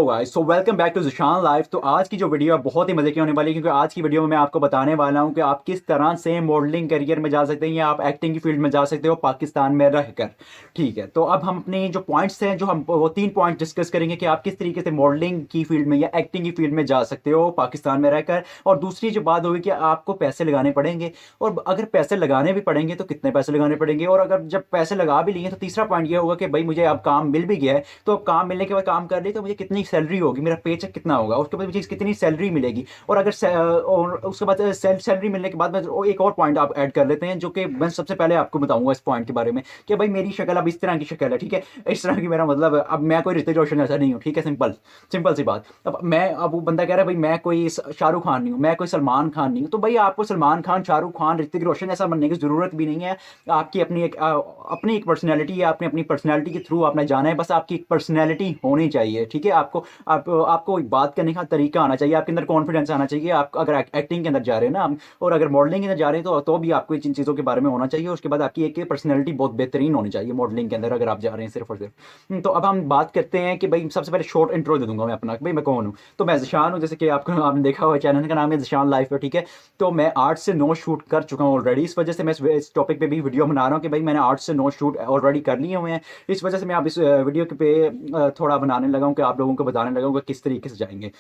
So welcome back to Zishan life. तो आज की जो वीडियो है बहुत ही मज़े की होने वाली है, क्योंकि आज की वीडियो में मैं आपको बताने वाला हूं कि आप किस तरह से मॉडलिंग करियर में जा सकते हैं या आप एक्टिंग की फील्ड में जा सकते हो पाकिस्तान में रहकर। ठीक है, तो अब हम अपने जो पॉइंट्स हैं, जो हम वो 3 पॉइंट डिस्कस करेंगे कि आप किस तरीके से मॉडलिंग की फील्ड में या एक्टिंग की फील्ड में जा सकते हो पाकिस्तान में रहकर। और दूसरी जो बात होगी कि आपको पैसे लगाने पड़ेंगे, और अगर पैसे लगाने भी पड़ेंगे तो कितने पैसे लगाने पड़ेंगे, और अगर जब पैसे लगा भी लिए तो तीसरा पॉइंट ये होगा कि भाई मुझे अब काम मिल भी गया है, तो अब काम मिलने के बाद काम कर ली तो मुझे कितनी सैलरी होगी, मेरा पे चेक कितना होगा, उसके बाद मुझे कितनी सैलरी मिलेगी। और अगर और उसके बाद सैलरी मिलने के बाद में एक और पॉइंट आप ऐड कर लेते हैं, जो कि मैं सबसे पहले आपको बताऊंगा इस पॉइंट के बारे में कि भाई मेरी शक्ल अब इस तरह की शक्ल है। ठीक है, इस तरह की, मेरा मतलब अब मैं कोई ऋतिक रोशन ऐसा नहीं हूँ। ठीक है, सिंपल सिंपल सी बात। अब वो बंदा कह रहा है भाई मैं कोई शाहरुख खान नहीं हूँ, मैं कोई सलमान खान नहीं हूँ, तो भाई आपको सलमान खान, शाहरुख खान, ऋतिक रोशन ऐसा बनने की जरूरत भी नहीं है। आपकी अपनी एक पर्सनैलिटी है, आपने अपनी पर्सनैलिटी के थ्रू आपने जाना है, बस आपकी एक पर्सनैलिटी होनी चाहिए। ठीक है, आपको एक बात करने का तरीका आना चाहिए, आपके अंदर कॉन्फिडेंस आना चाहिए। आप अगर एक्टिंग के अंदर जा रहे हैं ना, और अगर मॉडलिंग के अंदर जा रहे हैं तो भी आपको इन चीज़ों के बारे में होना चाहिए। उसके बाद आपकी एक पर्सनैलिटी बहुत बेहतरीन होनी चाहिए मॉडलिंग के अंदर, अगर आप जा रहे हैं सिर्फ और सिर्फ। तो अब हम बात करते हैं कि भाई सबसे पहले शॉर्ट इंट्रो दे दूंगा मैं अपना, भाई मैं कौन हूँ। तो मैं ज़िशान हूँ, जैसे कि आपने देखा हुआ चैनल का नाम है ज़िशान लाइफ है। ठीक है, तो मैं 8 से 9 शूट कर चुका हूँ ऑलरेडी, इस वजह से मैं इस टॉपिक पे भी वीडियो बना रहा हूँ कि भाई मैंने 8 से 9 शूट ऑलरेडी कर लिए हुए हैं। इस वजह से मैं आप इस वीडियो के पे थोड़ा बनाने लगा हूँ कि आप लोगों को बताने लगा हूँ कि किस तरीके से जाएंगे।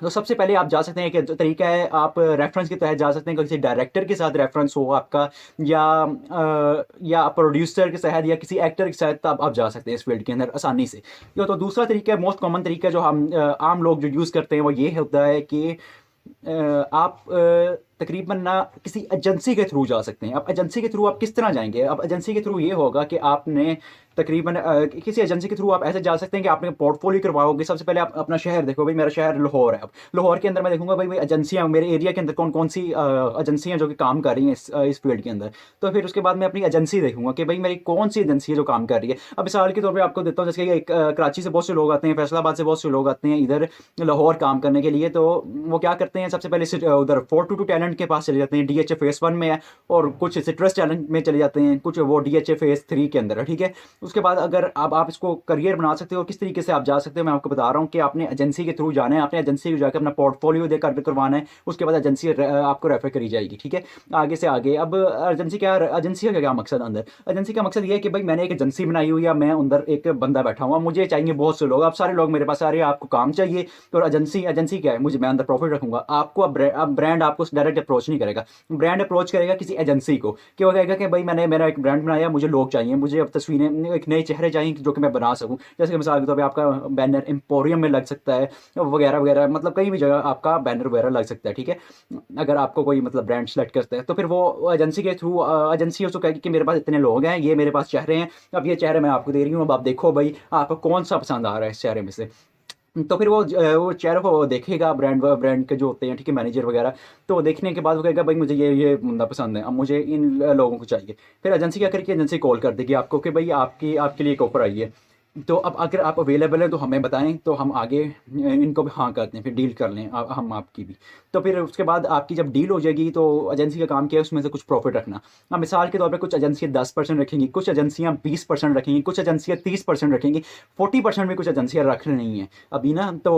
तो सबसे पहले आप जा सकते हैं कि जो तरीका है, आप रेफरेंस के तहत जा सकते हैं, किसी डायरेक्टर के साथ रेफरेंस हो आपका, या प्रोड्यूसर के तहत या किसी एक्टर के तहत आप जा सकते हैं इस फील्ड के अंदर आसानी से। तो दूसरा तरीका है, मोस्ट कॉमन तरीका जो हम आम लोग जो यूज़ करते हैं, वो ये होता है कि आप तकरीबन ना किसी एजेंसी के थ्रू जा सकते हैं। अब एजेंसी के थ्रू आप किस तरह जाएंगे? अब एजेंसी के थ्रू ये होगा कि आपने तकरीबन किसी एजेंसी के थ्रू आप ऐसे जा सकते हैं कि आपने पोर्टफोलियो करवाओगे। सबसे पहले आप अपना शहर देखो, भाई मेरा शहर लाहौर है। अब लाहौर के अंदर मैं देखूंगा भाई एजेंसियाँ मेरे एरिया के अंदर कौन कौन सी एजेंसियाँ जो कि काम कर रही हैं इस फील्ड के अंदर। तो फिर उसके बाद मैं अपनी एजेंसी देखूंगा कि भाई मेरी कौन सी एजेंसी है जो काम कर रही है। अब मिसाल के तौर पर आपको देता हूँ, जैसे कि कराची से बहुत से लोग आते हैं, फैसलाबाद से बहुत से लोग आते हैं इधर लाहौर काम करने के लिए। तो वो क्या करते हैं, सबसे पहले उधर 422 टैलेंट के पास चले जाते हैं, डीएचए फेस 1 में है, और कुछ सिट्रस टैलेंट में चले जाते हैं, कुछ वो डीएचए फेस 3 के अंदर है। ठीक है, उसके बाद अगर आप इसको करियर बना सकते हो, किस तरीके से आप जा सकते हो मैं आपको बता रहा हूँ कि आपने एजेंसी के थ्रू जाना है, आपने एजेंसी को जाकर अपना पोर्टफोलियो देकर करवाना है। उसके बाद एजेंसी आपको रेफर करी जाएगी। ठीक है, आगे से आगे। अब एजेंसी का क्या मकसद अंदर? एजेंसी का मकसद ये है कि भाई मैंने एक एजेंसी बनाई हुई है, मैं अंदर एक बंदा बैठा हुआ, मुझे चाहिए बहुत से लोग, आप सारे लोग मेरे पास आ रहे हैं, आपको काम चाहिए। तो एजेंसी क्या है, मैं अंदर प्रॉफिट रखूंगा। आपको अब ब्रांड आपको डायरेक्ट अप्रोच नहीं करेगा, ब्रांड अप्रोच करेगा किसी एजेंसी को, कि वो कहेगा कि भाई मैंने मेरा एक ब्रांड बनाया, मुझे लोग चाहिए, मुझे अब तस्वीरें, एक नए चेहरे चाहिए जो कि मैं बना सकूं। जैसे कि मिसाल के तौर पे आपका बैनर एम्पोरियम में लग सकता है, वगैरह वगैरह, मतलब कहीं भी जगह आपका बैनर वगैरह लग सकता है। ठीक है, अगर आपको कोई मतलब ब्रांड सेलेक्ट करता है तो फिर वो एजेंसी के थ्रू एजेंसी उसको कहेगी कि मेरे पास इतने लोग हैं, ये मेरे पास चेहरे हैं, अब ये चेहरे मैं आपको दे रही हूँ, अब आप देखो भाई आपको कौन सा पसंद आ रहा है इस चेहरे में से। तो फिर वो चेहरे को देखेगा, ब्रांड के जो होते हैं, ठीक है, मैनेजर वगैरह। तो देखने के बाद वो कहेगा भाई मुझे ये बंदा पसंद है, अब मुझे इन लोगों को चाहिए। फिर एजेंसी क्या करेगी, एजेंसी कॉल कर देगी आपको कि भाई आपके लिए एक ऑफर आई है। तो अब अगर आप अवेलेबल हैं तो हमें बताएं, तो हम आगे इनको भी हाँ करते हैं, फिर डील कर लें हम आपकी भी। तो फिर उसके बाद आपकी जब डील हो जाएगी तो एजेंसी का काम किया है उसमें से कुछ प्रॉफिट रखना। अब मिसाल के तौर पे कुछ एजेंसियाँ 10% रखेंगी, कुछ एजेंसियाँ 20% रखेंगी, कुछ एजेंसियाँ 30% रखेंगी, 40% भी कुछ एजेंसियाँ रख रही हैं अभी ना। तो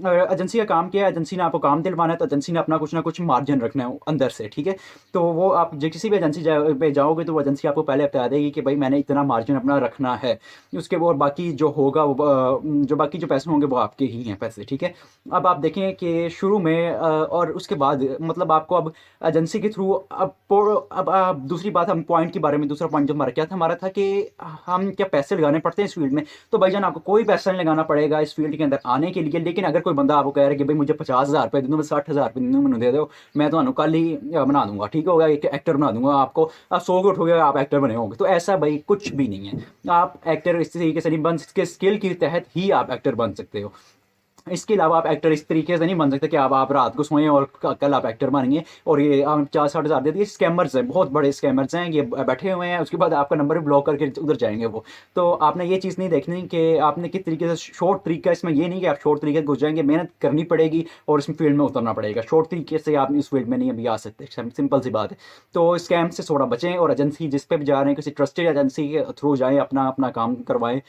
एजेंसी का काम क्या है, एजेंसी ने आपको काम दिलवाना है, तो एजेंसी ने अपना कुछ ना कुछ मार्जिन रखना है अंदर से। ठीक है, तो वो आप किसी भी एजेंसी पे जाओगे तो वो एजेंसी आपको पहले बता देगी कि भाई मैंने इतना मार्जिन अपना रखना है। उसके और बाकी जो होगा वो जो बाकी जो पैसे होंगे वो आपके ही हैं पैसे। ठीक है, अब आप देखें कि शुरू में और उसके बाद मतलब आपको अब एजेंसी के थ्रू अब आप दूसरी बात, हम पॉइंट के बारे में, दूसरा पॉइंट जो हमारा क्या था, हमारा था कि हम क्या पैसे लगाने पड़ते हैं इस फील्ड में। तो भाईजान आपको कोई पैसा नहीं लगाना पड़ेगा इस फील्ड के अंदर आने के लिए। लेकिन अगर कोई बंदा आपको कह रहा है कि भाई मुझे 50,000 रुपये दे दो, मैं 60,000 रुपये मैंने दे दो, मैं तो कल ही बना दूंगा, ठीक होगा, एक एक्टर बना दूंगा आपको, आप 100 के उठोगे आप एक्टर बने होंगे, तो ऐसा भाई कुछ भी नहीं है। आप एक्टर इस तरीके से नहीं बन सकते, स्किल के तहत ही आप एक्टर बन सकते हो। इसके अलावा आप एक्टर इस तरीके से नहीं बन सकते कि आप रात को सोएं और कल आप एक्टर बनेंगे और ये आप 4-60 हज़ार दे दिए। स्कैमर्स हैं, बहुत बड़े स्कैमर्स हैं, ये बैठे हुए हैं, उसके बाद आपका नंबर भी ब्लॉक करके उधर जाएंगे वो। तो आपने ये चीज़ नहीं देखनी कि आपने किस तरीके से शॉर्ट तरीका, इसमें ये नहीं कि आप शॉर्ट तरीके से घुस जाएंगे, मेहनत करनी पड़ेगी और इसमें फील्ड में उतरना पड़ेगा। शॉर्ट तरीके से आप इस फील्ड में नहीं अभी आ सकते, सिंपल सी बात है। तो स्कैम से थोड़ा बचें और एजेंसी जिस पे भी जा रहे हैं किसी ट्रस्टेड एजेंसी के थ्रू जाएँ, अपना अपना काम करवाएं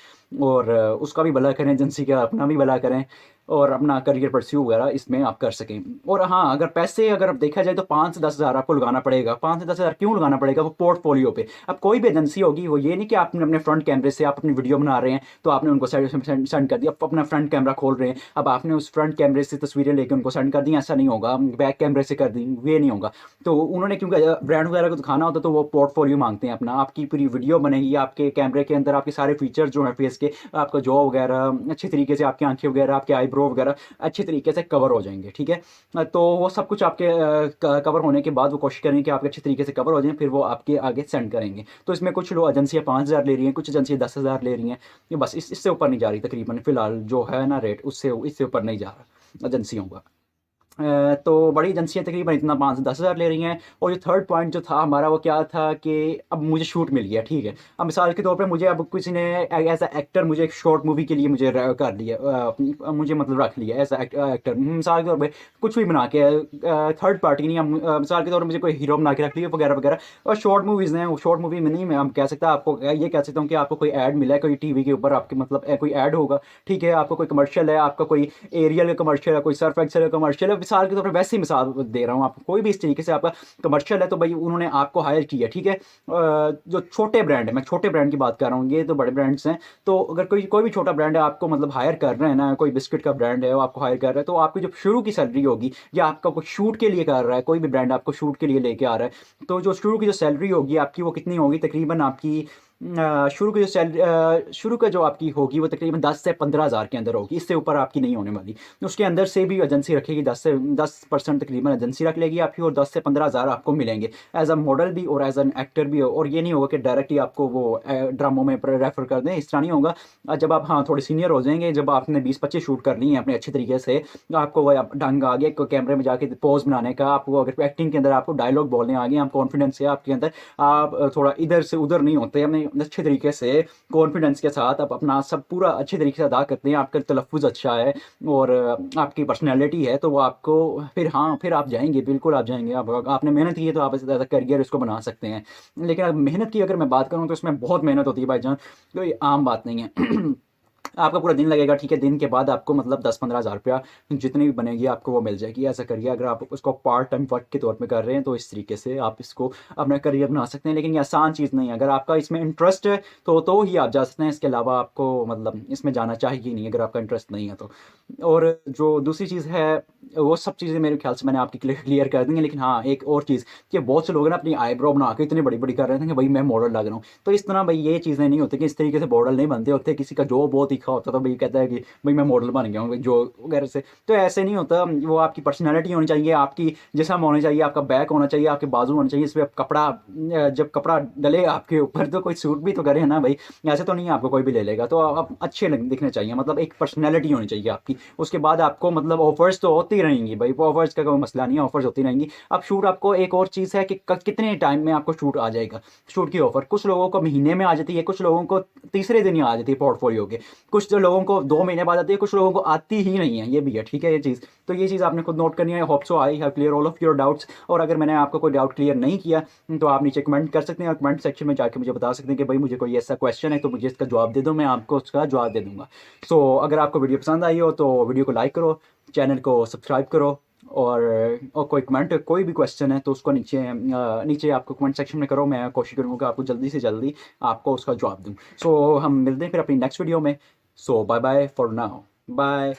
और उसका भी भला करें, एजेंसी का अपना भी भला करें और अपना करियर परस्यू वगैरह इसमें आप कर सकें। और हाँ, अगर पैसे अगर आप देखा जाए तो 5 से 10 हज़ार आपको लगाना पड़ेगा। 5 से 10 हज़ार क्यों लगाना पड़ेगा? वो पोर्टफोलियो पे। अब कोई भी एजेंसी होगी, वो ये नहीं कि आपने अपने फ्रंट कैमरे से आप अपनी वीडियो बना रहे हैं तो आपने उनको सेंड कर दिया, आप अपना फ्रंट कैमरा खोल रहे हैं, अब आपने उस फ्रंट कैमरे से तस्वीरें लेकर उनको सेंड कर दी, ऐसा नहीं होगा। बैक कैमरे से कर दी, ये नहीं होगा। तो उन्होंने क्योंकि ब्रांड वगैरह को दिखाना होता तो वो पोर्टफोलियो मांगते हैं अपना। आपकी पूरी वीडियो बनेगी, आपके कैमरे के अंदर आपके सारे फीचर्स जो हैं फेस के, आपका जॉ वगैरह अच्छी तरीके से, आपकी आंखें वगैरह, आपके आईब्रो वगैरह अच्छी तरीके से कवर हो जाएंगे, ठीक है। तो वो सब कुछ आपके कवर होने के बाद वो कोशिश करेंगे कि आपके अच्छे तरीके से कवर हो जाएं, फिर वो आपके आगे सेंड करेंगे। तो इसमें कुछ लोग एजेंसियाँ 5 हज़ार ले रही हैं, कुछ एजेंसियाँ 10 हज़ार ले रही हैं, ये बस इससे ऊपर नहीं जा रही तकरीबन फ़िलहाल जो है ना रेट, उससे इससे ऊपर नहीं जा रहा एजेंसियों का। तो बड़ी एजेंसियाँ तकरीबन इतना 5 से 10 हज़ार ले रही हैं। और जो थर्ड पॉइंट जो था हमारा वो क्या था कि अब मुझे शूट मिल गया, ठीक है। अब मिसाल के तौर पे मुझे अब किसी ने एज अ एक्टर मुझे एक शॉर्ट मूवी के लिए मुझे कर लिया, मुझे मतलब रख लिया एज एक्टर, मिसाल के तौर पे कुछ भी बना के, थर्ड पार्टी नहीं, मिसाल के तौर पर मुझे कोई हीरो बना के रख लिया वगैरह वगैरह। और शॉर्ट मूवीज़ हैं, शॉर्ट मूवी में नहीं मैं हम कह सकता आपको, ये कह सकता हूँ कि आपको कोई ऐड मिला है कोई टीवी के ऊपर, आपके मतलब कोई ऐड होगा, ठीक है। आपको कोई कमर्शियल है, आपका कोई एरियल का कमर्शियल है, कोई सर्फ एक्सेल का कमर्शियल है, मिसाल के तौर पर वैसे ही मिसाल दे रहा हूँ आपको, कोई भी इस तरीके से आपका कमर्शियल है तो भाई उन्होंने आपको हायर किया, ठीक है। जो छोटे ब्रांड है, मैं छोटे ब्रांड की बात कर रहा हूँ, ये तो बड़े ब्रांड्स हैं। तो अगर कोई कोई भी छोटा ब्रांड है आपको मतलब हायर कर रहे हैं ना, कोई बिस्किट का ब्रांड है वो आपको हायर कर रहा है, तो आपकी जो शुरू की सैलरी होगी, या आपका कोई शूट के लिए कर रहा है, कोई भी ब्रांड आपको शूट के लिए लेके आ रहा है, तो जो शुरू की जो सैलरी होगी आपकी वो कितनी होगी? तकरीबन आपकी शुरू की जो सैलरी शुरू का जो आपकी होगी वो तकरीबन 10 से 15 हज़ार के अंदर होगी, इससे ऊपर आपकी नहीं होने वाली। उसके अंदर से भी एजेंसी रखेगी, 10% तकरीबन एजेंसी रख लेगी आपकी, और 10 से 15 हज़ार आपको मिलेंगे एज अ मॉडल भी और एज एन एक्टर भी। और ये नहीं होगा कि डायरेक्टली आपको वो ड्रामों में रेफर कर दें, इस तरह नहीं होगा। जब आप हाँ थोड़े सीनियर हो जाएंगे, जब आपने 20-25 शूट कर ली हैं अपने अच्छे तरीके से, आपको वह ढंग आ गया कैमरे में जाके पोज बनाने का, आपको अगर एक्टिंग के अंदर आपको डायलॉग बोलने आ गए, आप कॉन्फिडेंस है आपके अंदर, आप थोड़ा इधर से उधर नहीं होते, अपने अच्छे तरीके से कॉन्फिडेंस के साथ आप अपना सब पूरा अच्छे तरीके से अदा करते हैं, आपका तलफ़ुज़ अच्छा है और आपकी पर्सनैलिटी है, तो वो आपको फिर हाँ फिर आप जाएंगे, बिल्कुल आप जाएंगे। आप आपने मेहनत की है तो आप ऐसा ज़्यादा करियर इसको बना सकते हैं। लेकिन अब मेहनत की अगर मैं बात करूँ तो इसमें बहुत मेहनत होती है भाईजान, तो ये आम बात नहीं है। आपका पूरा दिन लगेगा, ठीक है। दिन के बाद आपको मतलब 10-15 हज़ार रुपया जितनी भी बनेगी आपको वो मिल जाएगी। ऐसा करिए, अगर आप उसको पार्ट टाइम वर्क के तौर पे कर रहे हैं तो इस तरीके से आप इसको अपना करियर बना सकते हैं। लेकिन ये आसान चीज़ नहीं है, अगर आपका इसमें इंटरेस्ट है तो ही आप जा सकते हैं, इसके अलावा आपको मतलब इसमें जाना चाहिए नहीं अगर आपका इंटरेस्ट नहीं है तो। और जो दूसरी चीज़ है वो सब चीज़ें मेरे ख्याल से मैंने आपकी क्लियर कर दी हैं। लेकिन हाँ एक और चीज़ कि बहुत से लोग ना अपनी आईब्रो बना के इतनी बड़ी बड़ी कर रहे थे कि भाई मैं मॉडल लग रहा हूँ, तो इस तरह भाई ये चीज़ें नहीं होती कि इस तरीके से मॉडल नहीं बनते होते। किसी का जो बहुत तीखा होता तो भाई कहता है कि भाई मैं मॉडल बन गया हूँ जो वगैरह से, तो ऐसे नहीं होता। वो आपकी पर्सनैलिटी होनी चाहिए, आपकी जिस्म होनी चाहिए, आपका बैक होना चाहिए, आपके बाजू होने चाहिए, इस पर कपड़ा जब कपड़ा डले आपके ऊपर तो कोई सूट भी तो करे ना भाई, ऐसे तो नहीं आपको कोई भी ले लेगा। तो आप अच्छे दिखने चाहिए, मतलब एक पर्सनैलिटी होनी चाहिए आपकी। उसके बाद आपको मतलब ऑफर्स तो होती रहेंगी भाई, ऑफर्स का कोई मसला नहीं है, ऑफर्स होती रहेंगी। अब शूट आपको एक और चीज़ है कि कितने टाइम में आपको शूट आ जाएगा, शूट की ऑफर कुछ लोगों को महीने में आ जाती है, कुछ लोगों को तीसरे दिन ही आ जाती है पोर्टफोलियो के, कुछ जो लोगों को 2 महीने बाद आती है, कुछ लोगों को आती ही नहीं है, ये भी है, ठीक है ये चीज़। तो ये चीज़ आपने खुद नोट करनी है। Hope so I have clear all of your doubts. और अगर मैंने आपको कोई डाउट क्लियर नहीं किया तो आप नीचे कमेंट कर सकते हैं, और कमेंट सेक्शन में जाकर मुझे बता सकते हैं कि भाई मुझे कोई ऐसा क्वेश्चन है तो मुझे इसका जवाब दे दो, मैं आपको उसका जवाब दे दूंगा। सो अगर आपको वीडियो पसंद आई हो तो वीडियो को लाइक करो, चैनल को सब्सक्राइब करो, और कोई कमेंट कोई भी क्वेश्चन है तो उसको नीचे आपको कमेंट सेक्शन में करो, मैं कोशिश करूँगा आपको जल्दी से जल्दी आपको उसका जवाब दूँ। सो हम मिलते हैं फिर अपनी नेक्स्ट वीडियो में। So bye bye for now, bye.